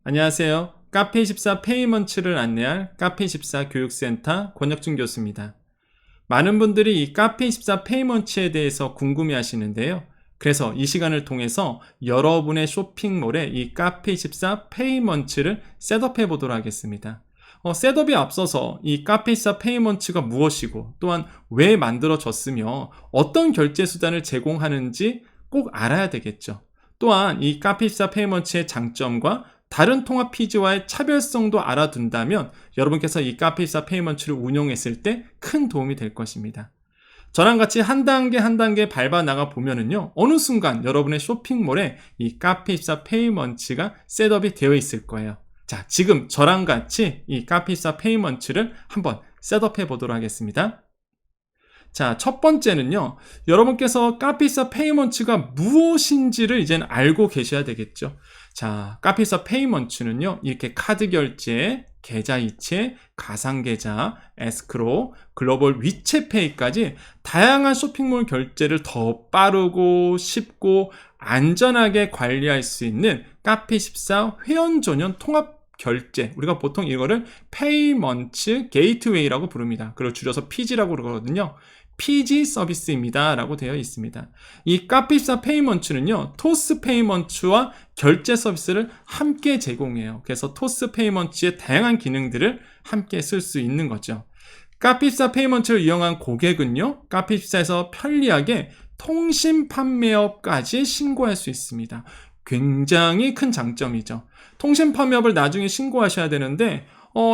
안녕하세요. 카페24 페이먼츠를 안내할 카페24 교육센터 권혁준 교수입니다. 많은 분들이 이 카페24 페이먼츠에 대해서 궁금해 하시는데요. 그래서 이 시간을 통해서 여러분의 쇼핑몰에 이 카페24 페이먼츠를 셋업해 보도록 하겠습니다. 셋업에 앞서서 이 카페24 페이먼츠가 무엇이고 또한 왜 만들어졌으며 어떤 결제 수단을 제공하는지 꼭 알아야 되겠죠. 또한 이 카페24 페이먼츠의 장점과 다른 통합 피지와의 차별성도 알아둔다면 여러분께서 이 카페24 페이먼츠를 운용했을 때 큰 도움이 될 것입니다. 저랑 같이 한 단계 한 단계 밟아 나가 보면은요, 어느 순간 여러분의 쇼핑몰에 이 카페24 페이먼츠가 셋업이 되어 있을 거예요. 자, 지금 저랑 같이 이 카페24 페이먼츠를 한번 셋업해 보도록 하겠습니다. 자, 첫 번째는요, 여러분께서 카페24 페이먼츠가 무엇인지를 이제는 알고 계셔야 되겠죠. 자, 카페24 페이먼츠는요, 이렇게 카드 결제, 계좌 이체, 가상계좌, 에스크로, 글로벌 위챗페이까지 다양한 쇼핑몰 결제를 더 빠르고 쉽고 안전하게 관리할 수 있는 카페24 회원 전용 통합 결제, 우리가 보통 이거를 페이먼츠 게이트웨이라고 부릅니다. 그걸 줄여서 PG라고 그러거든요. PG 서비스입니다 라고 되어 있습니다. 이 카페24 페이먼츠는요, 토스 페이먼츠와 결제 서비스를 함께 제공해요. 그래서 토스 페이먼츠의 다양한 기능들을 함께 쓸 수 있는 거죠. 카페24 페이먼츠를 이용한 고객은요, 카페24에서 편리하게 통신 판매업까지 신고할 수 있습니다. 굉장히 큰 장점이죠. 통신 판매업을 나중에 신고하셔야 되는데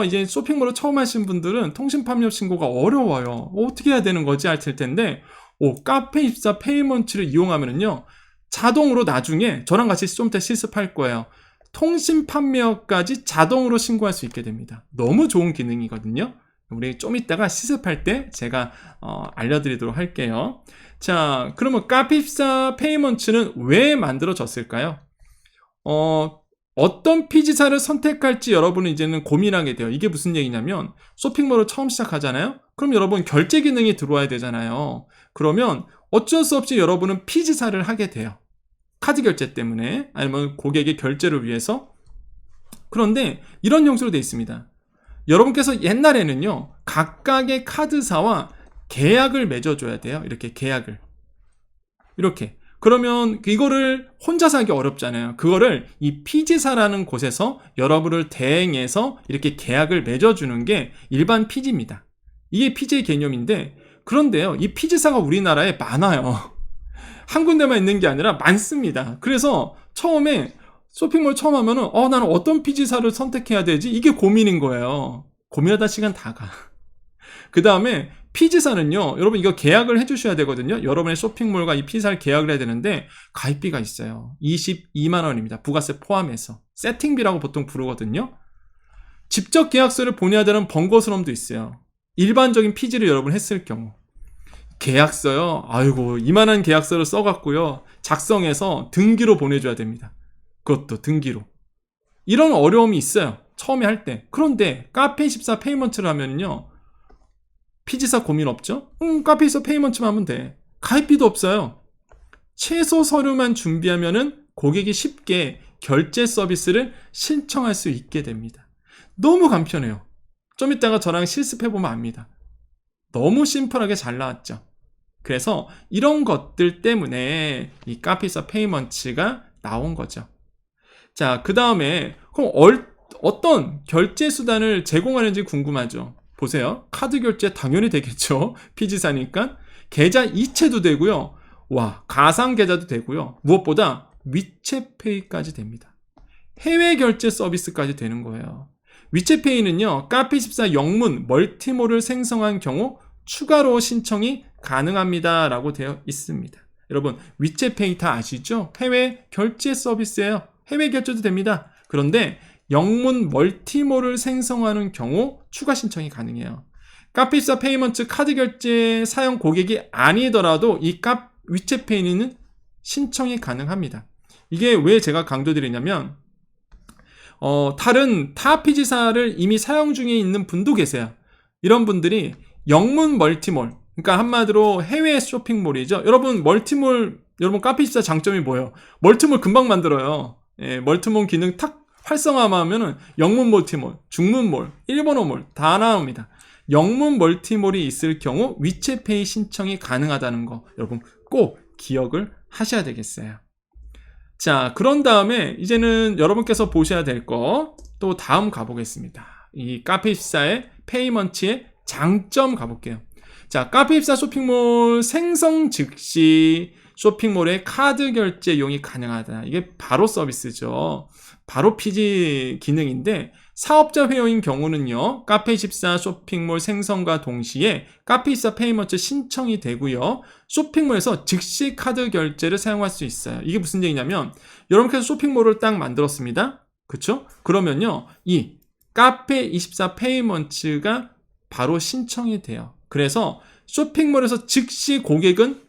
이제 쇼핑몰을 처음 하신 분들은 통신 판매업 신고가 어려워요. 어떻게 해야 되는 거지 할 텐데, 카페24 페이먼츠를 이용하면은요, 자동으로 나중에 저랑 같이 좀 더 실습할 거예요. 통신 판매업까지 자동으로 신고할 수 있게 됩니다. 너무 좋은 기능이거든요. 우리 좀 이따가 실습할 때 제가 알려드리도록 할게요. 자, 그러면 카페24 페이먼츠는 왜 만들어졌을까요? 어떤 피지사를 선택할지 여러분은 이제는 고민하게 돼요. 이게 무슨 얘기냐면, 쇼핑몰을 처음 시작하잖아요? 그럼 여러분 결제 기능이 들어와야 되잖아요. 그러면 어쩔 수 없이 여러분은 피지사를 하게 돼요. 카드 결제 때문에, 아니면 고객의 결제를 위해서. 그런데 이런 형식으로 되어 있습니다. 여러분께서 옛날에는요, 각각의 카드사와 계약을 맺어줘야 돼요. 이렇게 계약을. 이렇게. 그러면 이거를 혼자서 하기 어렵잖아요. 그거를 이 피지사라는 곳에서 여러분을 대행해서 이렇게 계약을 맺어주는 게 일반 피지입니다. 이게 피지의 개념인데, 그런데요, 이 피지사가 우리나라에 많아요. 한 군데만 있는 게 아니라 많습니다. 그래서 처음에 쇼핑몰 처음 하면은 나는 어떤 피지사를 선택해야 되지? 이게 고민인 거예요. 고민하다 시간 다 가. 그 다음에 피지사는요, 여러분 이거 계약을 해주셔야 되거든요. 여러분의 쇼핑몰과 이 피지사를 계약을 해야 되는데 가입비가 있어요. 22만 원입니다. 부가세 포함해서. 세팅비라고 보통 부르거든요. 직접 계약서를 보내야 되는 번거스러움도 있어요. 일반적인 피지를 여러분 했을 경우. 계약서요, 아이고 이만한 계약서를 써갖고요, 작성해서 등기로 보내줘야 됩니다. 그것도 등기로. 이런 어려움이 있어요, 처음에 할 때. 그런데 카페24 페이먼츠를 하면요, 피지사 고민 없죠? 카페24 페이먼츠만 하면 돼. 가입비도 없어요. 최소 서류만 준비하면은 고객이 쉽게 결제 서비스를 신청할 수 있게 됩니다. 너무 간편해요. 좀 이따가 저랑 실습해보면 압니다. 너무 심플하게 잘 나왔죠. 그래서 이런 것들 때문에 이 카페24 페이먼츠가 나온 거죠. 자, 그 다음에 그럼 어떤 결제 수단을 제공하는지 궁금하죠? 보세요. 카드 결제 당연히 되겠죠. 피지사니까. 계좌 이체도 되고요. 가상 계좌도 되고요. 무엇보다 위챗페이까지 됩니다. 해외 결제 서비스까지 되는 거예요. 위챗페이는요, 카페24 영문 멀티몰을 생성한 경우 추가로 신청이 가능합니다 라고 되어 있습니다. 여러분, 위챗페이 다 아시죠? 해외 결제 서비스예요. 해외 결제도 됩니다. 그런데 영문 멀티몰을 생성하는 경우 추가 신청이 가능해요. 카페24 페이먼츠 카드 결제 사용 고객이 아니더라도 이 위챗페이는 신청이 가능합니다. 이게 왜 제가 강조드리냐면, 다른 타 피지사를 이미 사용 중에 있는 분도 계세요. 이런 분들이 영문 멀티몰, 그러니까 한마디로 해외 쇼핑몰이죠. 여러분 카페24 장점이 뭐예요? 멀티몰 금방 만들어요. 멀티몰 기능 탁 활성화하면은 영문 멀티몰, 중문몰, 일본어몰 다 나옵니다. 영문 멀티몰이 있을 경우 위챗페이 신청이 가능하다는 거 여러분 꼭 기억을 하셔야 되겠어요. 자, 그런 다음에 이제는 여러분께서 보셔야 될 거 또 다음 가보겠습니다. 이 카페24의 페이먼트의 장점 가볼게요. 자, 카페24 쇼핑몰 생성 즉시 쇼핑몰에 카드 결제 이용이 가능하다. 이게 바로 서비스죠. 바로 피지 기능인데 사업자 회원인 경우는요. 카페24 쇼핑몰 생성과 동시에 카페24 페이먼트 신청이 되고요. 쇼핑몰에서 즉시 카드 결제를 사용할 수 있어요. 이게 무슨 얘기냐면 여러분께서 쇼핑몰을 딱 만들었습니다. 그쵸? 그러면요. 이 카페24 페이먼트가 바로 신청이 돼요. 그래서 쇼핑몰에서 즉시 고객은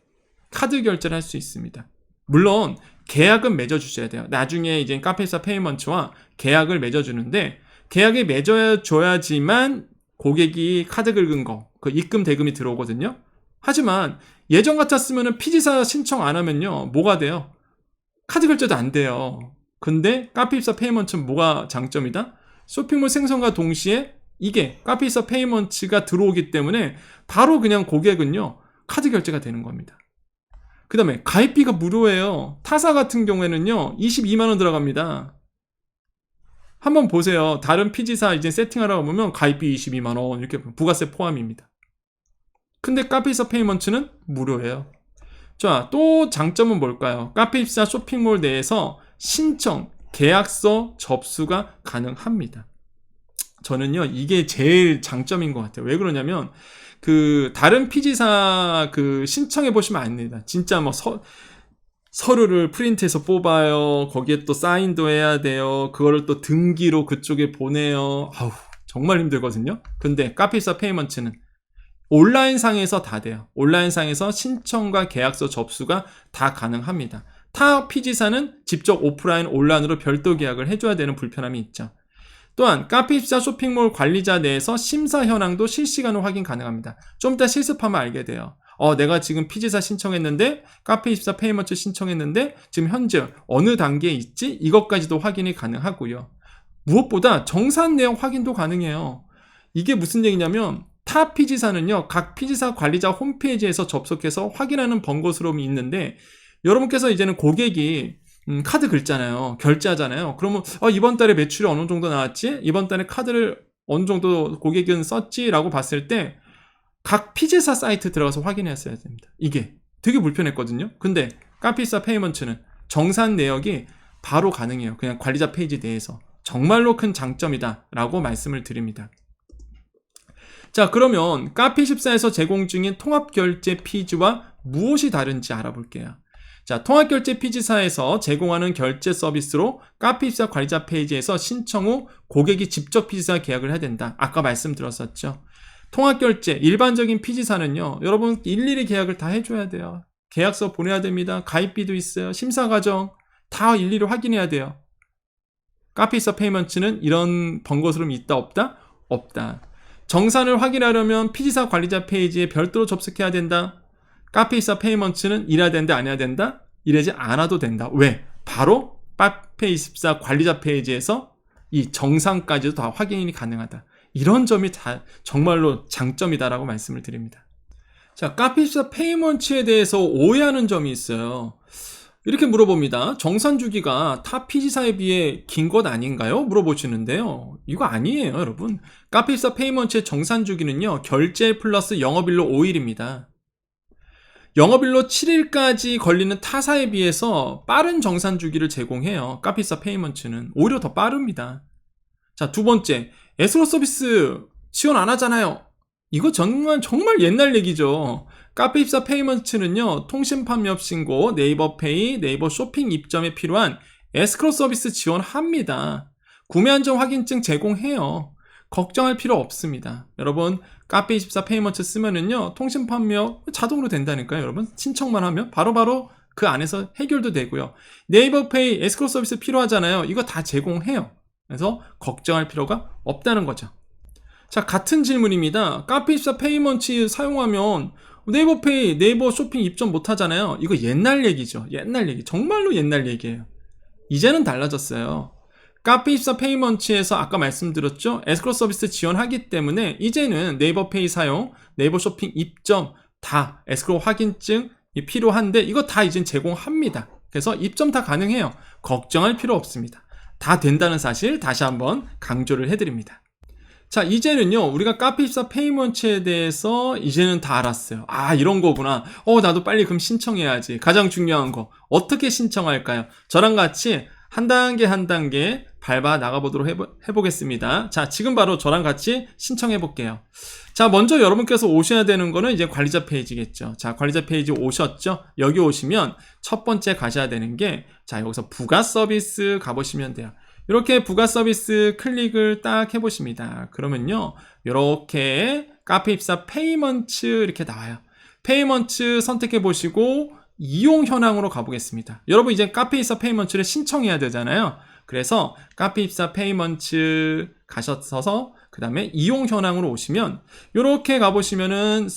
카드 결제를 할 수 있습니다. 물론 계약은 맺어주셔야 돼요. 나중에 이제 카페24 페이먼트와 계약을 맺어주는데 계약이 맺어줘야지만 고객이 카드 긁은 거, 그 입금 대금이 들어오거든요. 하지만 예전 같았으면 피지사 신청 안 하면요. 뭐가 돼요? 카드 결제도 안 돼요. 근데 카페24 페이먼트는 뭐가 장점이다? 쇼핑몰 생성과 동시에 이게 카페24 페이먼트가 들어오기 때문에 바로 그냥 고객은요. 카드 결제가 되는 겁니다. 그 다음에 가입비가 무료예요. 타사 같은 경우에는요. 22만원 들어갑니다. 한번 보세요. 다른 피지사 이제 세팅하라고 보면 가입비 22만원 이렇게 부가세 포함입니다. 근데 카페24 페이먼트는 무료예요. 자, 또 장점은 뭘까요? 카페24 쇼핑몰 내에서 신청, 계약서 접수가 가능합니다. 저는요, 이게 제일 장점인 것 같아요. 왜 그러냐면, 다른 피지사 신청해 보시면 압니다. 진짜 뭐 서류를 프린트해서 뽑아요. 거기에 또 사인도 해야 돼요. 그거를 또 등기로 그쪽에 보내요. 아우, 정말 힘들거든요. 근데 카페24 페이먼트는 온라인상에서 다 돼요. 온라인상에서 신청과 계약서 접수가 다 가능합니다. 타 피지사는 직접 오프라인, 온라인으로 별도 계약을 해줘야 되는 불편함이 있죠. 또한 카페24 쇼핑몰 관리자 내에서 심사 현황도 실시간으로 확인 가능합니다. 좀 이따 실습하면 알게 돼요. 내가 지금 피지사 신청했는데 카페24 페이먼트 신청했는데 지금 현재 어느 단계에 있지? 이것까지도 확인이 가능하고요. 무엇보다 정산 내역 확인도 가능해요. 이게 무슨 얘기냐면 타 피지사는요. 각 피지사 관리자 홈페이지에서 접속해서 확인하는 번거스러움이 있는데 여러분께서 이제는 고객이 카드 긁잖아요. 결제하잖아요. 그러면 이번 달에 매출이 어느 정도 나왔지? 이번 달에 카드를 어느 정도 고객은 썼지? 라고 봤을 때 각 피지사 사이트 들어가서 확인했어야 됩니다. 이게 되게 불편했거든요. 근데 카페24 페이먼트는 정산 내역이 바로 가능해요. 그냥 관리자 페이지 내에서. 정말로 큰 장점이다 라고 말씀을 드립니다. 자, 그러면 카페24에서 제공 중인 통합결제 피지와 무엇이 다른지 알아볼게요. 자, 통합결제 피지사에서 제공하는 결제 서비스로 카페24 관리자 페이지에서 신청 후 고객이 직접 피지사 계약을 해야 된다. 아까 말씀드렸었죠. 통합결제, 일반적인 피지사는요. 여러분 일일이 계약을 다 해줘야 돼요. 계약서 보내야 됩니다. 가입비도 있어요. 심사과정 다 일일이 확인해야 돼요. 카페24 페이먼트는 이런 번거스러움이 있다 없다? 없다. 정산을 확인하려면 피지사 관리자 페이지에 별도로 접속해야 된다. 카페24 페이먼트는 일해야 된다 안 해야 된다? 일하지 않아도 된다. 왜? 바로 카페24 관리자 페이지에서 이 정산까지도 다 확인이 가능하다. 이런 점이 다 정말로 장점이다라고 말씀을 드립니다. 자, 카페24 페이먼트에 대해서 오해하는 점이 있어요. 이렇게 물어봅니다. 정산 주기가 타 피지사에 비해 긴 것 아닌가요? 물어보시는데요. 이거 아니에요, 여러분. 카페24 페이먼트의 정산 주기는요. 결제 플러스 영업일로 5일입니다. 영업일로 7일까지 걸리는 타사에 비해서 빠른 정산 주기를 제공해요. 카페24 페이먼트는 오히려 더 빠릅니다. 자, 두 번째, 에스크로 서비스 지원 안 하잖아요. 이거 정말 옛날 얘기죠. 카페24 페이먼트는요, 통신 판매업 신고, 네이버페이, 네이버 쇼핑 입점에 필요한 에스크로 서비스 지원합니다. 구매 안전 확인증 제공해요. 걱정할 필요 없습니다. 여러분, 카페24 페이먼트 쓰면은요, 통신 판매업 자동으로 된다니까요, 여러분. 신청만 하면 바로바로 그 안에서 해결도 되고요. 네이버페이, 에스크로 서비스 필요하잖아요. 이거 다 제공해요. 그래서 걱정할 필요가 없다는 거죠. 자, 같은 질문입니다. 카페24 페이먼트 사용하면 네이버페이, 네이버 쇼핑 입점 못 하잖아요. 이거 옛날 얘기죠. 옛날 얘기. 정말로 옛날 얘기예요. 이제는 달라졌어요. 카페24 페이먼츠에서 아까 말씀드렸죠? 에스크로 서비스 지원하기 때문에 이제는 네이버 페이 사용, 네이버 쇼핑 입점 다 에스크로 확인증이 필요한데 이거 다 이젠 제공합니다. 그래서 입점 다 가능해요. 걱정할 필요 없습니다. 다 된다는 사실 다시 한번 강조를 해드립니다. 자, 이제는요, 우리가 카페24 페이먼츠에 대해서 이제는 다 알았어요. 아, 이런 거구나. 나도 빨리 그럼 신청해야지. 가장 중요한 거. 어떻게 신청할까요? 저랑 같이 한 단계 한 단계 밟아 나가보도록 해보겠습니다. 자, 지금 바로 저랑 같이 신청해 볼게요. 자, 먼저 여러분께서 오셔야 되는 거는 이제 관리자 페이지겠죠. 자, 관리자 페이지 오셨죠? 여기 오시면 첫 번째 가셔야 되는 게, 자, 여기서 부가 서비스 가보시면 돼요. 이렇게 부가 서비스 클릭을 딱 해보십니다. 그러면요, 이렇게 카페24 페이먼츠 이렇게 나와요. 페이먼츠 선택해 보시고 이용 현황으로 가보겠습니다. 여러분 이제 카페24 페이먼츠를 신청해야 되잖아요. 그래서 카페24 페이먼츠 가셔서 그 다음에 이용 현황으로 오시면 이렇게 가보시면은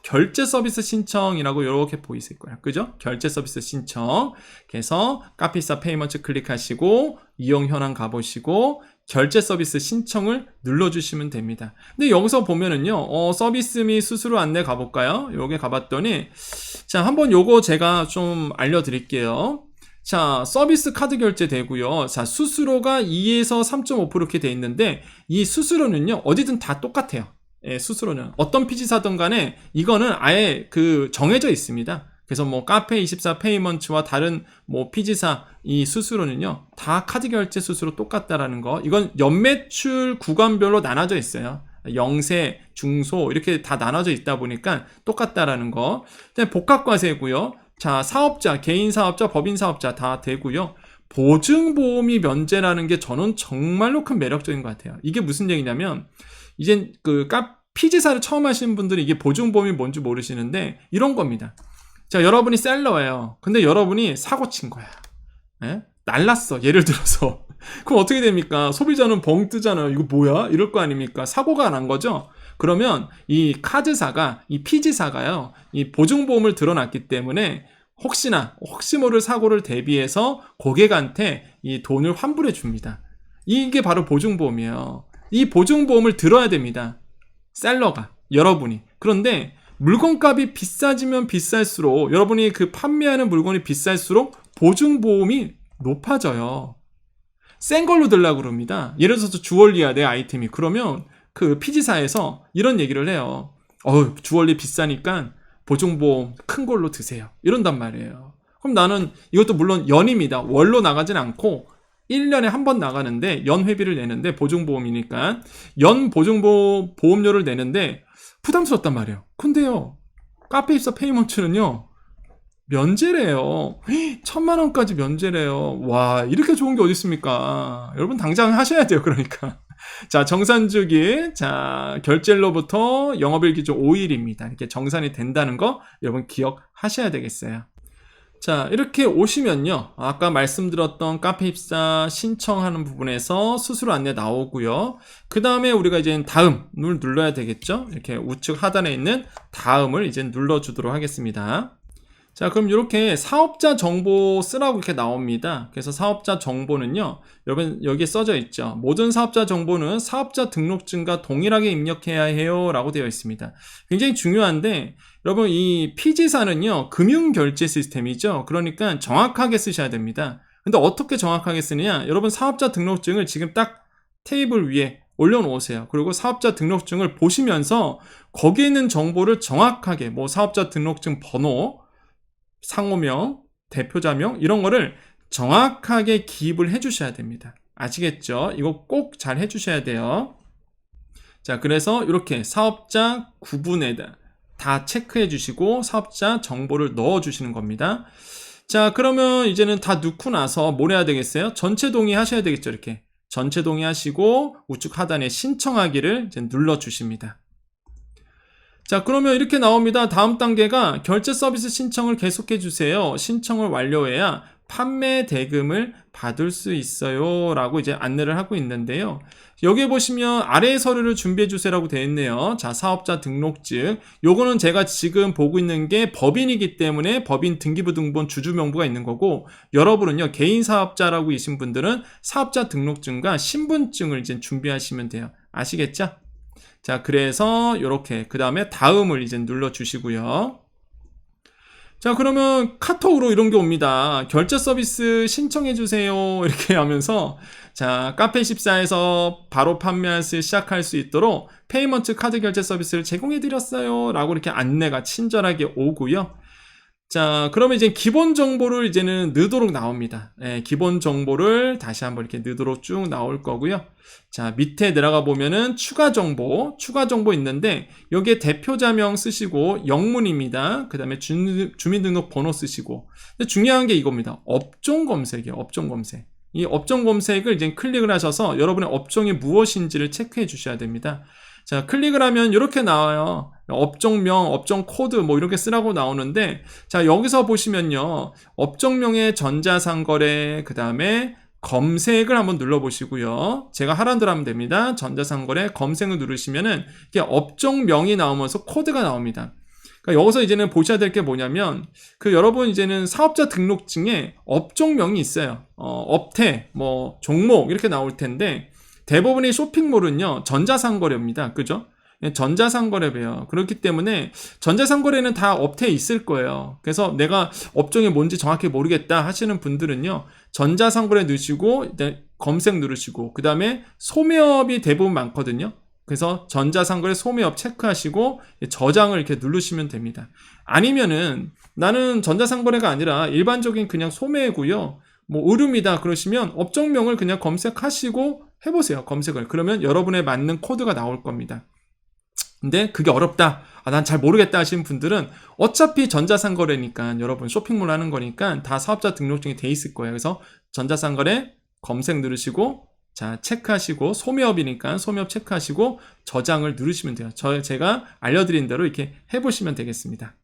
결제 서비스 신청이라고 이렇게 보이실 거예요. 그죠? 결제 서비스 신청. 그래서 카페24 페이먼츠 클릭하시고 이용 현황 가보시고 결제 서비스 신청을 눌러주시면 됩니다. 근데 여기서 보면은요, 서비스 및 수수료 안내 가볼까요? 여기 가봤더니, 자, 한번 요거 제가 좀 알려드릴게요. 자, 서비스 카드 결제 되고요. 자, 수수료가 2에서 3.5% 이렇게 돼 있는데, 이 수수료는요, 어디든 다 똑같아요. 예, 수수료는. 어떤 피지사든 간에 이거는 아예 정해져 있습니다. 그래서 뭐 카페24 페이먼츠와 다른 뭐 피지사 이 수수료는요 다 카드 결제 수수료 똑같다라는 거. 이건 연매출 구간별로 나눠져 있어요. 영세, 중소 이렇게 다 나눠져 있다 보니까 똑같다라는 거. 복합과세고요. 자, 사업자, 개인 사업자, 법인 사업자 다 되고요. 보증보험이 면제라는 게 저는 정말로 큰 매력적인 것 같아요. 이게 무슨 얘기냐면 이제 피지사를 처음 하시는 분들은 이게 보증보험이 뭔지 모르시는데 이런 겁니다. 자, 여러분이 셀러예요. 근데 여러분이 사고 친 거야. 예? 날랐어. 예를 들어서. 그럼 어떻게 됩니까? 소비자는 벙 뜨잖아요. 이거 뭐야? 이럴 거 아닙니까? 사고가 난 거죠? 그러면 이 카드사가, 이 피지사가요, 이 보증보험을 들어놨기 때문에 혹시 모를 사고를 대비해서 고객한테 이 돈을 환불해 줍니다. 이게 바로 보증보험이에요. 이 보증보험을 들어야 됩니다. 셀러가, 여러분이. 그런데 물건값이 비싸지면 비쌀수록 여러분이 판매하는 물건이 비쌀수록 보증보험이 높아져요. 센 걸로 들라고 그럽니다. 예를 들어서 주얼리야 내 아이템이. 그러면 피지사에서 이런 얘기를 해요. 주얼리 비싸니까 보증보험 큰 걸로 드세요. 이런단 말이에요. 그럼 나는 이것도 물론 연입니다. 월로 나가진 않고 1년에 한 번 나가는데 연회비를 내는데 보증보험이니까 연 보험료를 내는데 부담스럽단 말이에요. 근데요, 카페24 페이먼츠는요, 면제래요. 1,000만원까지 면제래요. 와, 이렇게 좋은 게 어디 있습니까? 여러분 당장 하셔야 돼요, 그러니까. 자, 정산주기. 자, 결제일로부터 영업일 기준 5일입니다. 이렇게 정산이 된다는 거 여러분 기억하셔야 되겠어요. 자, 이렇게 오시면요, 아까 말씀드렸던 카페24 신청하는 부분에서 수수료 안내 나오고요. 그 다음에 우리가 이제 다음을 눌러야 되겠죠. 이렇게 우측 하단에 있는 다음을 이제 눌러주도록 하겠습니다. 자, 그럼 이렇게 사업자 정보 쓰라고 이렇게 나옵니다. 그래서 사업자 정보는요, 여러분 여기에 써져 있죠. 모든 사업자 정보는 사업자 등록증과 동일하게 입력해야 해요 라고 되어 있습니다. 굉장히 중요한데, 여러분 이 피지사는요, 금융결제 시스템이죠. 그러니까 정확하게 쓰셔야 됩니다. 근데 어떻게 정확하게 쓰느냐? 여러분 사업자 등록증을 지금 딱 테이블 위에 올려놓으세요. 그리고 사업자 등록증을 보시면서 거기에 있는 정보를 정확하게, 뭐 사업자 등록증 번호, 상호명, 대표자명 이런 거를 정확하게 기입을 해주셔야 됩니다. 아시겠죠? 이거 꼭 잘 해주셔야 돼요. 자, 그래서 이렇게 사업자 구분에다 다 체크해 주시고 사업자 정보를 넣어 주시는 겁니다. 자, 그러면 이제는 다 넣고 나서 뭘 해야 되겠어요? 전체 동의하셔야 되겠죠. 이렇게 전체 동의하시고 우측 하단에 신청하기를 이제 눌러 주십니다. 자, 그러면 이렇게 나옵니다. 다음 단계가 결제 서비스 신청을 계속해 주세요. 신청을 완료해야 판매 대금을 받을 수 있어요 라고 이제 안내를 하고 있는데요. 여기에 보시면 아래의 서류를 준비해 주세요라고 되어 있네요. 자, 사업자 등록증. 요거는 제가 지금 보고 있는 게 법인이기 때문에 법인 등기부 등본 주주 명부가 있는 거고, 여러분은요 개인 사업자라고 이신 분들은 사업자 등록증과 신분증을 이제 준비하시면 돼요. 아시겠죠? 자, 그래서 요렇게 그 다음에 다음을 이제 눌러 주시고요. 자, 그러면 카톡으로 이런 게 옵니다. 결제 서비스 신청해 주세요 이렇게 하면서, 자, 카페14에서 바로 판매할 수 시작할 수 있도록 페이먼트 카드 결제 서비스를 제공해 드렸어요 라고 이렇게 안내가 친절하게 오고요. 자, 그러면 이제 기본 정보를 이제는 넣도록 나옵니다. 기본 정보를 다시 한번 이렇게 넣도록 쭉 나올 거고요. 자, 밑에 내려가 보면은 추가 정보 있는데, 여기에 대표자명 쓰시고 영문입니다. 그 다음에 주민등록번호 쓰시고, 근데 중요한 게 이겁니다. 업종 검색이에요. 업종 검색. 이 업종 검색을 이제 클릭을 하셔서 여러분의 업종이 무엇인지를 체크해 주셔야 됩니다. 자, 클릭을 하면 이렇게 나와요. 업종명, 업종 코드 뭐 이렇게 쓰라고 나오는데, 자, 여기서 보시면요, 업종명의 전자상거래, 그 다음에 검색을 한번 눌러보시고요. 제가 하라는 대로 하면 됩니다. 전자상거래 검색을 누르시면은 이게 업종명이 나오면서 코드가 나옵니다. 그러니까 여기서 이제는 보셔야 될 게 뭐냐면, 여러분 이제는 사업자 등록증에 업종명이 있어요. 업태, 뭐 종목 이렇게 나올 텐데, 대부분의 쇼핑몰은요 전자상거래입니다. 그죠? 전자상거래예요. 그렇기 때문에 전자상거래는 다 업태에 있을 거예요. 그래서 내가 업종이 뭔지 정확히 모르겠다 하시는 분들은요, 전자상거래 넣으시고 검색 누르시고, 그 다음에 소매업이 대부분 많거든요. 그래서 전자상거래 소매업 체크하시고 저장을 이렇게 누르시면 됩니다. 아니면은 나는 전자상거래가 아니라 일반적인 그냥 소매고요, 뭐 의류입니다 그러시면 업종명을 그냥 검색하시고 해보세요. 검색을. 그러면 여러분에 맞는 코드가 나올 겁니다. 근데 그게 어렵다, 난 잘 모르겠다 하시는 분들은 어차피 전자상거래니까, 여러분 쇼핑몰 하는 거니까 다 사업자 등록증이 돼 있을 거예요. 그래서 전자상거래 검색 누르시고, 자, 체크하시고, 소매업이니까 소매업 체크하시고 저장을 누르시면 돼요. 제가 알려드린 대로 이렇게 해보시면 되겠습니다.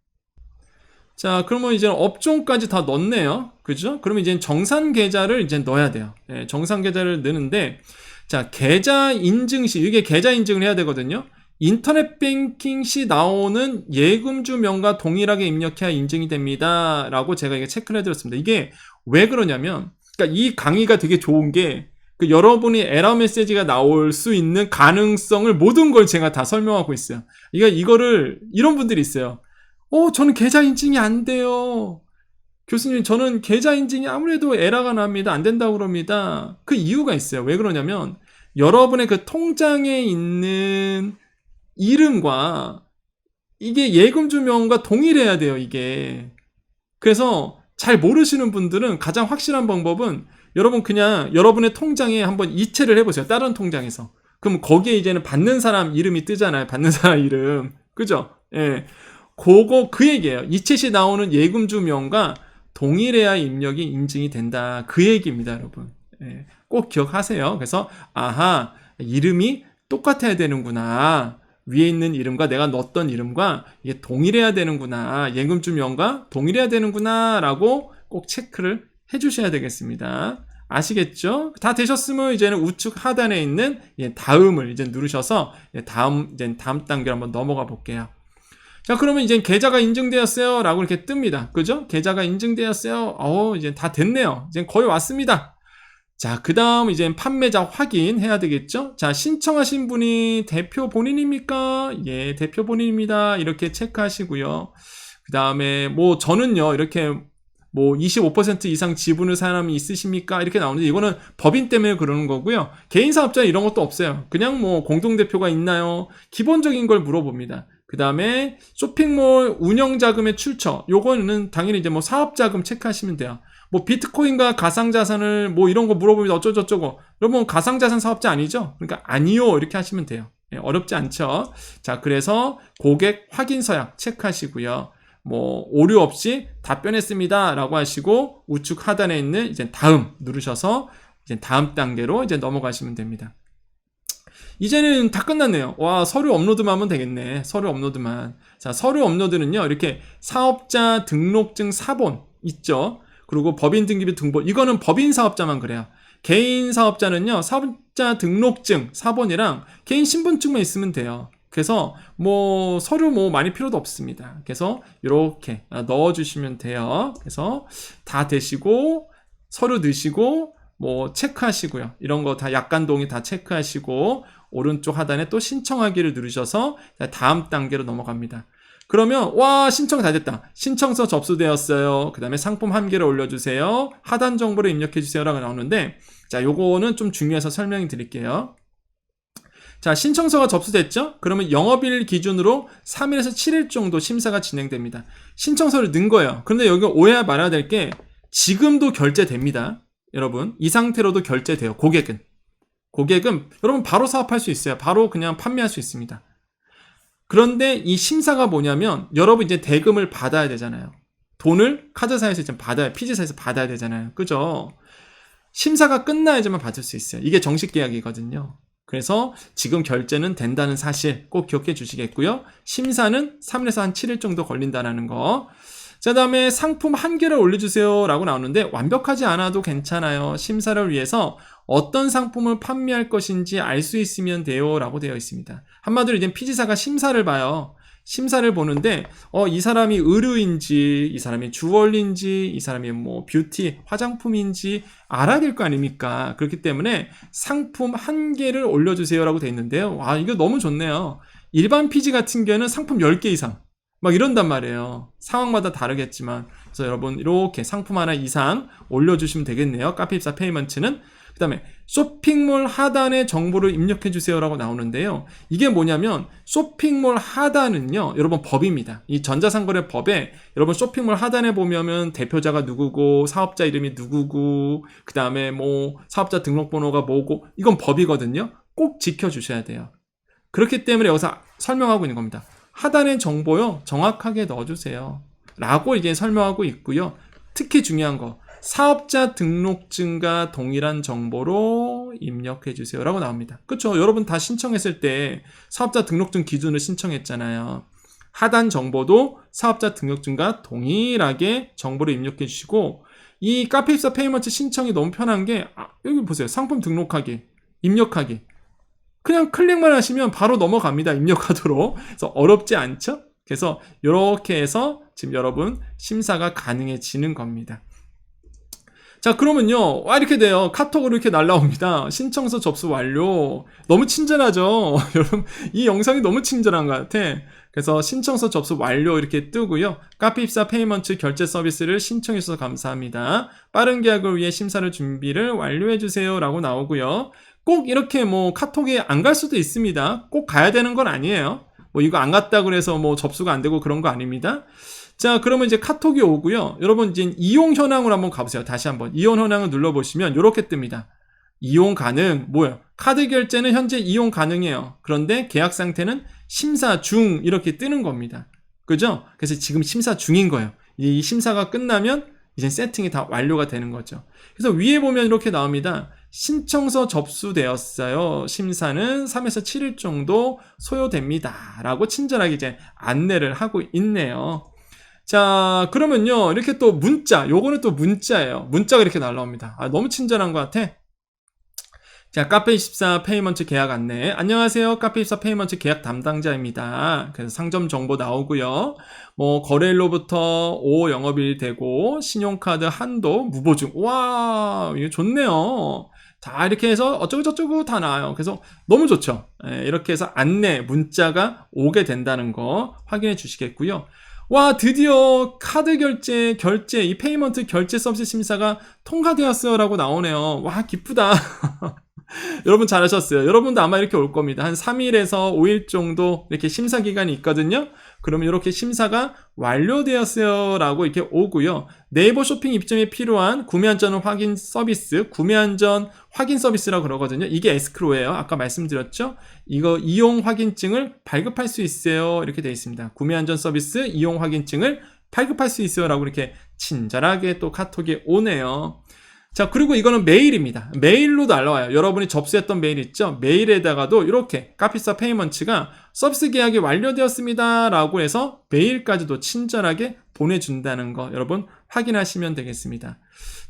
자, 그러면 이제 업종까지 다 넣었네요. 그죠? 그러면 이제 정산 계좌를 이제 넣어야 돼요. 정산 계좌를 넣는데, 자, 계좌 인증 시, 이게 계좌 인증을 해야 되거든요. 인터넷 뱅킹 시 나오는 예금주 명과 동일하게 입력해야 인증이 됩니다 라고 제가 이게 체크를 해드렸습니다. 이게 왜 그러냐면, 그러니까 이 강의가 되게 좋은 게, 여러분이 에러 메시지가 나올 수 있는 가능성을 모든 걸 제가 다 설명하고 있어요. 이거를 이런 분들이 있어요. 저는 계좌 인증이 안 돼요. 교수님, 저는 계좌 인증이 아무래도 에러가 납니다. 안 된다고 그럽니다. 그 이유가 있어요. 왜 그러냐면, 여러분의 그 통장에 있는 이름과 이게 예금주명과 동일해야 돼요, 이게. 그래서 잘 모르시는 분들은 가장 확실한 방법은, 여러분 그냥 여러분의 통장에 한번 이체를 해보세요. 다른 통장에서. 그럼 거기에 이제는 받는 사람 이름이 뜨잖아요. 받는 사람 이름. 그죠? 예. 그 얘기예요. 이체 시 나오는 예금주명과 동일해야 입력이 인증이 된다. 그 얘기입니다, 여러분. 예. 꼭 기억하세요. 그래서, 아하, 이름이 똑같아야 되는구나. 위에 있는 이름과 내가 넣었던 이름과 이게 동일해야 되는구나. 예금주명과 동일해야 되는구나. 라고 꼭 체크를 해주셔야 되겠습니다. 아시겠죠? 다 되셨으면 이제는 우측 하단에 있는 다음을 이제 누르셔서 다음 단계로 한번 넘어가 볼게요. 자, 그러면 이제 계좌가 인증되었어요 라고 이렇게 뜹니다. 그죠? 계좌가 인증되었어요. 이제 다 됐네요. 이제 거의 왔습니다. 자, 그 다음 이제 판매자 확인해야 되겠죠? 자, 신청하신 분이 대표 본인입니까? 예, 대표 본인입니다. 이렇게 체크하시고요. 그 다음에 뭐 저는요, 이렇게 뭐 25% 이상 지분을 사람이 있으십니까? 이렇게 나오는데, 이거는 법인 때문에 그러는 거고요. 개인 사업자 이런 것도 없어요. 그냥 뭐 공동대표가 있나요? 기본적인 걸 물어봅니다. 그 다음에 쇼핑몰 운영자금의 출처, 요거는 당연히 이제 뭐 사업자금 체크하시면 돼요. 뭐 비트코인과 가상자산을 뭐 이런 거 물어보면 어쩌고저쩌고, 여러분 가상자산 사업자 아니죠? 그러니까 아니요 이렇게 하시면 돼요. 어렵지 않죠? 자, 그래서 고객 확인 서약 체크하시고요. 뭐 오류 없이 답변했습니다 라고 하시고, 우측 하단에 있는 이제 다음 누르셔서 이제 다음 단계로 이제 넘어가시면 됩니다. 이제는 다 끝났네요. 와, 서류 업로드만 하면 되겠네. 서류 업로드만. 자, 서류 업로드는요, 이렇게 사업자 등록증 사본 있죠? 그리고 법인 등기부 등본, 이거는 법인 사업자만 그래요. 개인 사업자는요, 사업자 등록증, 사본이랑 개인 신분증만 있으면 돼요. 그래서 뭐 서류 뭐 많이 필요도 없습니다. 그래서 이렇게 넣어주시면 돼요. 그래서 다 되시고 서류 넣으시고 뭐 체크하시고요. 이런 거 다 약관 동의 다 체크하시고 오른쪽 하단에 또 신청하기를 누르셔서 다음 단계로 넘어갑니다. 그러면 와, 신청 다 됐다. 신청서 접수되었어요. 그 다음에 상품 1개를 올려주세요. 하단 정보를 입력해주세요 라고 나오는데, 자, 요거는 좀 중요해서 설명해 드릴게요. 자, 신청서가 접수됐죠? 그러면 영업일 기준으로 3일에서 7일 정도 심사가 진행됩니다. 신청서를 넣은 거예요. 그런데 여기 오해 말아야 될 게 지금도 결제됩니다. 여러분, 이 상태로도 결제돼요. 고객은 여러분 바로 사업할 수 있어요. 바로 그냥 판매할 수 있습니다. 그런데 이 심사가 뭐냐면 여러분 이제 대금을 받아야 되잖아요. 돈을 카드사에서 이제 받아야, 피지사에서 받아야 되잖아요. 그죠? 심사가 끝나야지만 받을 수 있어요. 이게 정식 계약이거든요. 그래서 지금 결제는 된다는 사실 꼭 기억해 주시겠고요. 심사는 3일에서 한 7일 정도 걸린다는 거. 자, 그 다음에 상품 1개를 올려주세요 라고 나오는데 완벽하지 않아도 괜찮아요. 심사를 위해서 어떤 상품을 판매할 것인지 알 수 있으면 돼요 라고 되어 있습니다. 한마디로 이제 피지사가 심사를 봐요. 심사를 보는데 이 사람이 의류인지, 이 사람이 주얼리인지, 이 사람이 뭐 뷰티, 화장품인지 알아야 될 거 아닙니까? 그렇기 때문에 상품 1개를 올려주세요 라고 되어 있는데요. 와, 이거 너무 좋네요. 일반 피지 같은 경우는 상품 10개 이상 막 이런단 말이에요. 상황마다 다르겠지만. 그래서 여러분 이렇게 상품 하나 이상 올려주시면 되겠네요. 카페입사 페이먼트는. 그 다음에 쇼핑몰 하단에 정보를 입력해주세요 라고 나오는데요. 이게 뭐냐면 쇼핑몰 하단은요, 여러분 법입니다. 이 전자상거래 법에 여러분 쇼핑몰 하단에 보면 대표자가 누구고 사업자 이름이 누구고 그 다음에 뭐 사업자 등록번호가 뭐고, 이건 법이거든요. 꼭 지켜주셔야 돼요. 그렇기 때문에 여기서 설명하고 있는 겁니다. 하단의 정보요 정확하게 넣어주세요 라고 이게 설명하고 있고요. 특히 중요한 거, 사업자 등록증과 동일한 정보로 입력해주세요 라고 나옵니다. 그렇죠? 여러분 다 신청했을 때 사업자 등록증 기준을 신청했잖아요. 하단 정보도 사업자 등록증과 동일하게 정보를 입력해 주시고, 이 카페입사 페이먼트 신청이 너무 편한 게 여기 보세요. 상품 등록하기, 입력하기, 그냥 클릭만 하시면 바로 넘어갑니다. 입력하도록. 그래서 어렵지 않죠? 그래서 이렇게 해서 지금 여러분 심사가 가능해지는 겁니다. 자, 그러면요, 이렇게 돼요. 카톡으로 이렇게 날라옵니다. 신청서 접수 완료. 너무 친절하죠? 여러분, 이 영상이 너무 친절한 것 같아. 그래서 신청서 접수 완료 이렇게 뜨고요. 카페입사 페이먼트 결제 서비스를 신청해 주셔서 감사합니다. 빠른 계약을 위해 심사를 준비를 완료해 주세요 라고 나오고요. 꼭 이렇게 뭐 카톡에 안 갈 수도 있습니다. 꼭 가야 되는 건 아니에요. 뭐 이거 안 갔다 그래서 뭐 접수가 안 되고 그런 거 아닙니다. 자, 그러면 이제 카톡이 오고요. 여러분 이제 이용 현황으로 한번 가보세요. 다시 한번 이용 현황을 눌러보시면 이렇게 뜹니다. 이용 가능, 뭐예요? 카드 결제는 현재 이용 가능해요. 그런데 계약 상태는 심사 중 이렇게 뜨는 겁니다. 그죠? 그래서 지금 심사 중인 거예요. 이 심사가 끝나면 이제 세팅이 다 완료가 되는 거죠. 그래서 위에 보면 이렇게 나옵니다. 신청서 접수되었어요. 심사는 3에서 7일 정도 소요됩니다 라고 친절하게 이제 안내를 하고 있네요. 자, 그러면요, 이렇게 또 문자, 요거는 또 문자예요. 문자가 이렇게 날라옵니다. 너무 친절한 것 같아. 자, 카페24 페이먼트 계약 안내. 안녕하세요. 카페24 페이먼트 계약 담당자입니다. 그래서 상점 정보 나오고요. 뭐 거래일로부터 5 영업일 되고 신용카드 한도 무보증. 와, 이거 좋네요. 다 이렇게 해서 어쩌고저쩌고 다 나와요. 그래서 너무 좋죠. 이렇게 해서 안내 문자가 오게 된다는 거 확인해 주시겠고요. 와, 드디어 카드 결제 이 페이먼트 결제 서비스 심사가 통과되었어요 라고 나오네요. 와, 기쁘다. 여러분 잘하셨어요. 여러분도 아마 이렇게 올 겁니다. 한 3일에서 5일 정도 이렇게 심사 기간이 있거든요. 그러면 이렇게 심사가 완료되었어요 라고 이렇게 오고요. 네이버 쇼핑 입점에 필요한 구매안전 확인 서비스, 구매안전 확인 서비스라고 그러거든요. 이게 에스크로예요. 아까 말씀드렸죠. 이거 이용 확인증을 발급할 수 있어요. 이렇게 되어 있습니다. 구매안전 서비스 이용 확인증을 발급할 수 있어요 라고 이렇게 친절하게 또 카톡이 오네요. 자, 그리고 이거는 메일입니다. 메일로 날라와요. 여러분이 접수했던 메일 있죠? 메일에다가도 이렇게 카페입사 페이먼트가 서비스 계약이 완료되었습니다 라고 해서 메일까지도 친절하게 보내준다는 거 여러분 확인하시면 되겠습니다.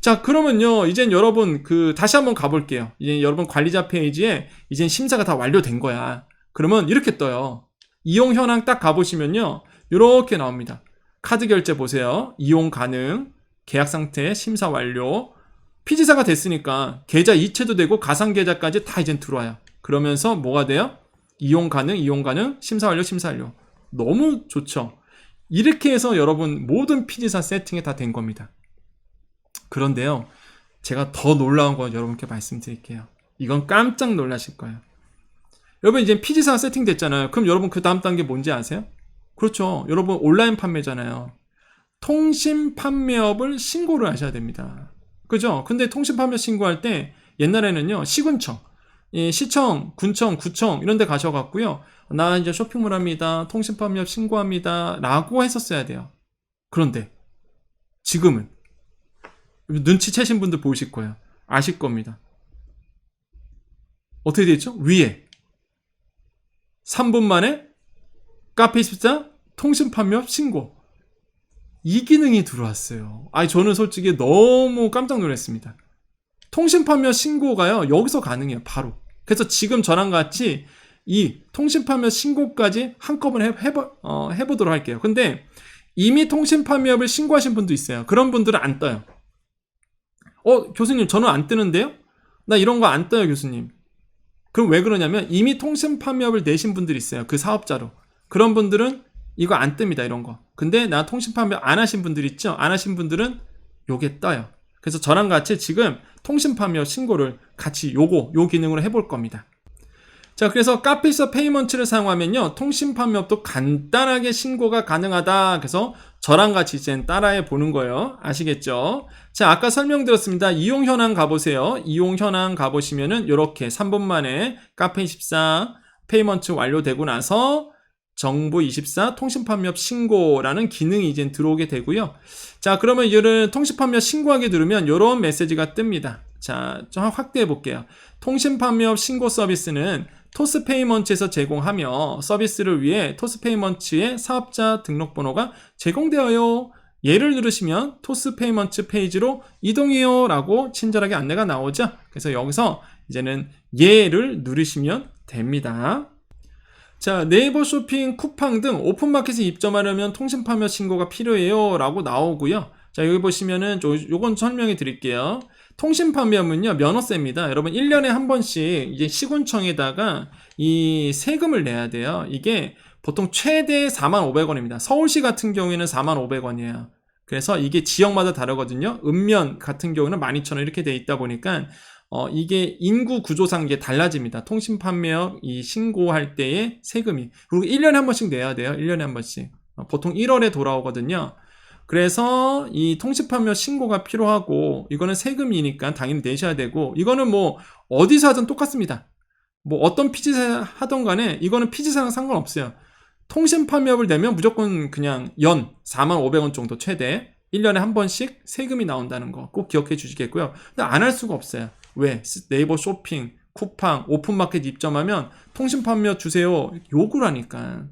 자, 그러면요, 이젠 여러분, 다시 한번 가볼게요. 이제 여러분 관리자 페이지에 이젠 심사가 다 완료된 거야. 그러면 이렇게 떠요. 이용 현황 딱 가보시면요, 이렇게 나옵니다. 카드 결제 보세요. 이용 가능, 계약 상태, 심사 완료. 피지사가 됐으니까 계좌 이체도 되고 가상 계좌까지 다 이젠 들어와요. 그러면서 뭐가 돼요? 이용 가능, 심사 완료, 심사 완료. 너무 좋죠. 이렇게 해서 여러분 모든 피지사 세팅이 다 된 겁니다. 그런데요, 제가 더 놀라운 건 여러분께 말씀드릴게요. 이건 깜짝 놀라실 거예요. 여러분 이제 피지사 세팅됐잖아요. 그럼 여러분 그 다음 단계 뭔지 아세요? 그렇죠. 여러분 온라인 판매잖아요. 통신 판매업을 신고를 하셔야 됩니다. 그죠? 근데 통신 판매 신고할 때 옛날에는요, 시군청, 시청, 군청, 구청 이런 데 가셔갖고요, 나 이제 쇼핑몰 합니다, 통신 판매업 신고합니다 라고 했었어야 돼요. 그런데 지금은 눈치채신 분들 보실 거예요. 아실 겁니다. 어떻게 되죠? 위에 3분 만에 카페24 통신 판매업 신고, 이 기능이 들어왔어요. 아니, 저는 솔직히 너무 깜짝 놀랐습니다. 통신 판매업 신고가요, 여기서 가능해요. 바로. 그래서 지금 저랑 같이 이 통신 판매업 신고까지 한꺼번에 해보도록 할게요. 근데 이미 통신 판매업을 신고하신 분도 있어요. 그런 분들은 안 떠요. 교수님, 저는 안 뜨는데요? 나 이런 거 안 떠요, 교수님. 그럼 왜 그러냐면 이미 통신 판매업을 내신 분들이 있어요. 그 사업자로. 그런 분들은 이거 안 뜹니다, 이런 거. 근데 나 통신 판매업 안 하신 분들 있죠? 안 하신 분들은 요게 떠요. 그래서 저랑 같이 지금 통신 판매업 신고를 같이 요 기능으로 해볼 겁니다. 자, 그래서 카페24 페이먼트를 사용하면요, 통신 판매업도 간단하게 신고가 가능하다. 그래서 저랑 같이 이제 따라해 보는 거예요. 아시겠죠? 자, 아까 설명드렸습니다. 이용 현황 가보세요. 이용 현황 가보시면은 이렇게 3분 만에 카페24 페이먼트 완료되고 나서 정보24 통신 판매업 신고라는 기능이 이제 들어오게 되고요. 자, 그러면 이거를 통신 판매업 신고하게 누르면 이런 메시지가 뜹니다. 자, 좀 확대해 볼게요. 통신 판매업 신고 서비스는 토스페이먼츠에서 제공하며 서비스를 위해 토스페이먼츠의 사업자 등록번호가 제공되어요. 얘를 누르시면 토스페이먼츠 페이지로 이동해요 라고 친절하게 안내가 나오죠. 그래서 여기서 이제는 얘를 누르시면 됩니다. 자, 네이버 쇼핑, 쿠팡 등 오픈마켓에 입점하려면 통신 판매업 신고가 필요해요 라고 나오고요. 자, 여기 보시면은 요건 설명해 드릴게요. 통신 판매업은요, 면허세입니다. 여러분 1년에 한 번씩 이제 시군청에다가 이 세금을 내야 돼요. 이게 보통 최대 45,000원입니다. 서울시 같은 경우에는 45,000원이에요. 그래서 이게 지역마다 다르거든요. 읍면 같은 경우는 12,000원 이렇게 돼 있다 보니까 이게 인구 구조상 이게 달라집니다. 통신 판매업 이 신고할 때의 세금이. 그리고 1년에 한 번씩 내야 돼요. 1년에 한 번씩. 보통 1월에 돌아오거든요. 그래서 이 통신 판매업 신고가 필요하고, 이거는 세금이니까 당연히 내셔야 되고, 이거는 뭐 어디서 하든 똑같습니다. 뭐 어떤 피지사 하던 간에 이거는 피지사랑 상관없어요. 통신 판매업을 내면 무조건 그냥 연 45,000원 정도 최대 1년에 한 번씩 세금이 나온다는 거 꼭 기억해 주시겠고요. 근데 안 할 수가 없어요. 왜? 네이버 쇼핑, 쿠팡, 오픈마켓 입점하면 통신 판매업 주세요. 욕을 하니까.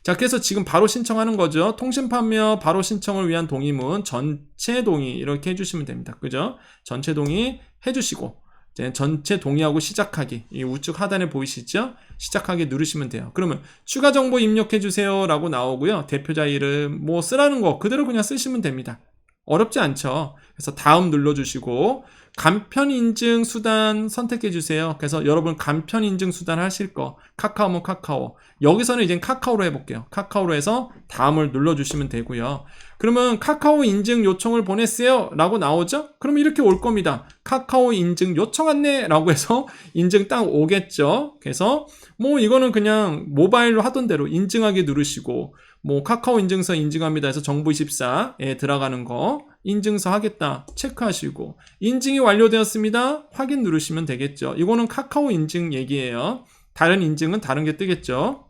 자, 그래서 지금 바로 신청하는 거죠. 통신 판매업 바로 신청을 위한 동의문 전체 동의 이렇게 해주시면 됩니다. 그죠? 전체 동의 해주시고 이제 전체 동의하고 시작하기, 이 우측 하단에 보이시죠? 시작하기 누르시면 돼요. 그러면 추가 정보 입력해 주세요 라고 나오고요. 대표자 이름 뭐 쓰라는 거 그대로 그냥 쓰시면 됩니다. 어렵지 않죠? 그래서 다음 눌러주시고 간편 인증 수단 선택해 주세요. 그래서 여러분 간편 인증 수단 하실 거 카카오면 카카오, 여기서는 이제 카카오로 해볼게요. 카카오로 해서 다음을 눌러주시면 되고요. 그러면 카카오 인증 요청을 보냈어요 라고 나오죠? 그러면 이렇게 올 겁니다. 카카오 인증 요청했네 라고 해서 인증 딱 오겠죠. 그래서 뭐 이거는 그냥 모바일로 하던 대로 인증하기 누르시고, 뭐 카카오 인증서 인증합니다 해서 정보24에 들어가는 거 인증서 하겠다 체크하시고, 인증이 완료되었습니다 확인 누르시면 되겠죠. 이거는 카카오 인증 얘기예요. 다른 인증은 다른 게 뜨겠죠.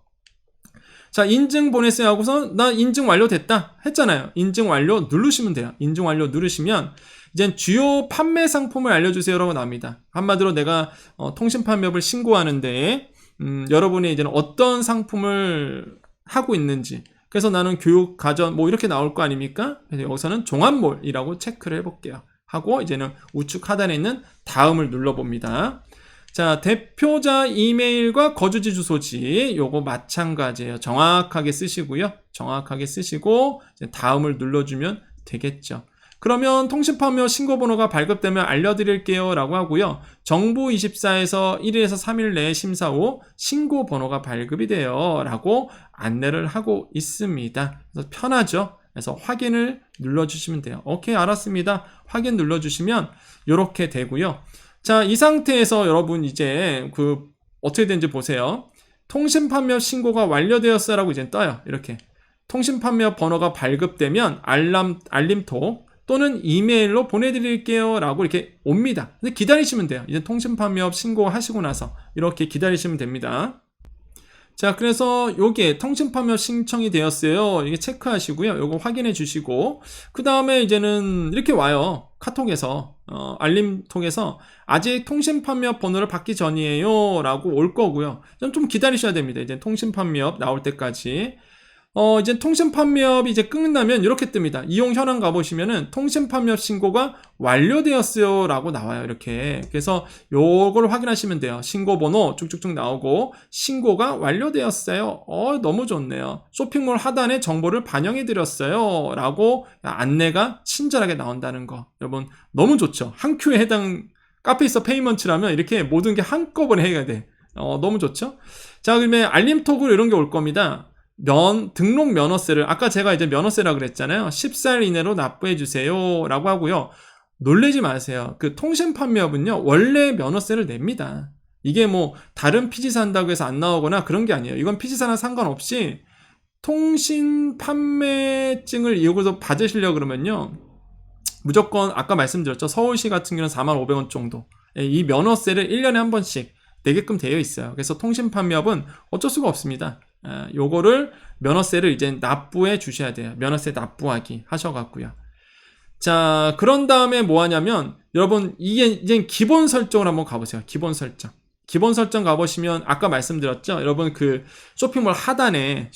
자, 인증 보냈어요 하고서 나 인증 완료됐다 했잖아요. 인증 완료 누르시면 돼요. 인증 완료 누르시면 이제 주요 판매 상품을 알려주세요 라고 나옵니다. 한마디로 내가 통신 판매업을 신고하는데 여러분이 이제는 어떤 상품을 하고 있는지, 그래서 나는 교육, 가전 뭐 이렇게 나올 거 아닙니까? 그래서 여기서는 종합몰이라고 체크를 해볼게요. 하고 이제는 우측 하단에 있는 다음을 눌러봅니다. 자, 대표자 이메일과 거주지 주소지 요거 마찬가지예요. 정확하게 쓰시고요. 정확하게 쓰시고 이제 다음을 눌러주면 되겠죠. 그러면 통신판매 신고번호가 발급되면 알려드릴게요 라고 하고요. 정부24에서 1일에서 3일 내에 심사 후 신고번호가 발급이 돼요 라고 안내를 하고 있습니다. 그래서 편하죠. 그래서 확인을 눌러주시면 돼요. 오케이, 알았습니다. 확인 눌러주시면 이렇게 되고요. 자, 이 상태에서 여러분 이제 어떻게 되는지 보세요. 통신판매 신고가 완료되었어 라고 이제 떠요. 이렇게 통신판매 번호가 발급되면 알림톡 또는 이메일로 보내드릴게요 라고 이렇게 옵니다. 근데 기다리시면 돼요. 이제 통신판매업 신고하시고 나서 이렇게 기다리시면 됩니다. 자, 그래서 요게 통신판매업 신청이 되었어요. 이게 체크하시고요. 요거 확인해 주시고 그 다음에 이제는 이렇게 와요. 카톡에서 알림톡에서 아직 통신판매업 번호를 받기 전이에요 라고 올 거고요. 좀 기다리셔야 됩니다. 이제 통신판매업 나올 때까지. 이제 통신판매업이 이제 끝나면 이렇게 뜹니다. 이용 현황 가보시면은 통신판매업 신고가 완료되었어요 라고 나와요. 이렇게. 그래서 요걸 확인하시면 돼요. 신고번호 쭉쭉쭉 나오고 신고가 완료되었어요. 너무 좋네요. 쇼핑몰 하단에 정보를 반영해 드렸어요 라고 안내가 친절하게 나온다는 거. 여러분 너무 좋죠. 한 큐에 해당 카페이서 페이먼트라면 이렇게 모든 게 한꺼번에 해야 돼. 너무 좋죠. 자, 그러면 알림톡으로 이런 게 올 겁니다. 등록 면허세를 아까 제가 이제 면허세라 그랬잖아요. 14일 이내로 납부해 주세요 라고 하고요. 놀라지 마세요. 그 통신 판매업은요 원래 면허세를 냅니다. 이게 뭐 다른 피지사 한다고 해서 안 나오거나 그런 게 아니에요. 이건 피지사랑 상관없이 통신 판매증을 이용해서 받으시려고 그러면요 무조건 아까 말씀드렸죠. 서울시 같은 경우는 45,000원 정도 이 면허세를 1년에 한 번씩 내게끔 되어 있어요. 그래서 통신 판매업은 어쩔 수가 없습니다. 요거를 면허세를 이제 납부해 주셔야 돼요. 면허세 납부하기 하셔갖고요. 자, 그런 다음에 뭐 하냐면 여러분 이게 이제 기본 설정을 한번 가보세요. 기본 설정 가보시면 아까 말씀드렸죠. 여러분 그 쇼핑몰 하단에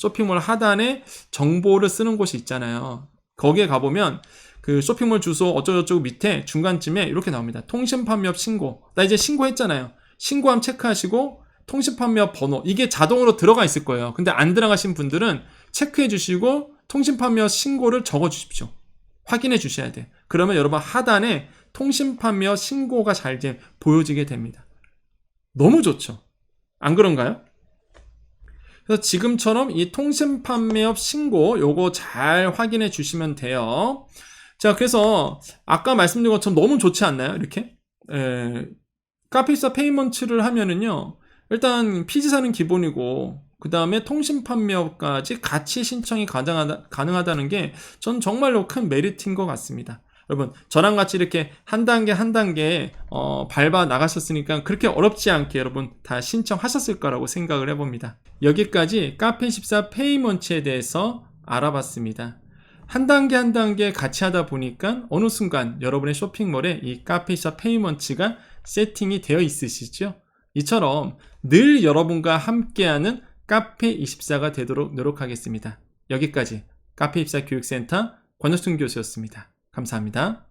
정보를 쓰는 곳이 있잖아요. 거기에 가보면 그 쇼핑몰 주소 어쩌고저쩌고 밑에 중간쯤에 이렇게 나옵니다. 통신판매업 신고. 나 이제 신고했잖아요. 신고함 체크하시고 통신판매업 번호 이게 자동으로 들어가 있을 거예요. 근데 안 들어가신 분들은 체크해 주시고 통신판매업 신고를 적어 주십시오. 확인해 주셔야 돼. 그러면 여러분 하단에 통신판매업 신고가 잘 이제 보여지게 됩니다. 너무 좋죠. 안 그런가요? 그래서 지금처럼 이 통신판매업 신고 요거 잘 확인해 주시면 돼요. 자, 그래서 아까 말씀드린 것처럼 너무 좋지 않나요? 이렇게 카페이서 페이먼트를 하면은요 일단 피지사는 기본이고 그 다음에 통신판매업까지 같이 신청이 가능하다는 게 전 정말로 큰 메리트인 것 같습니다. 여러분 저랑 같이 이렇게 한 단계 밟아 나가셨으니까 그렇게 어렵지 않게 여러분 다 신청하셨을 거라고 생각을 해봅니다. 여기까지 카페24 페이먼트에 대해서 알아봤습니다. 한 단계 같이 하다 보니까 어느 순간 여러분의 쇼핑몰에 이 카페24 페이먼트가 세팅이 되어 있으시죠? 이처럼 늘 여러분과 함께하는 카페24가 되도록 노력하겠습니다. 여기까지 카페24 교육센터 권혁순 교수였습니다. 감사합니다.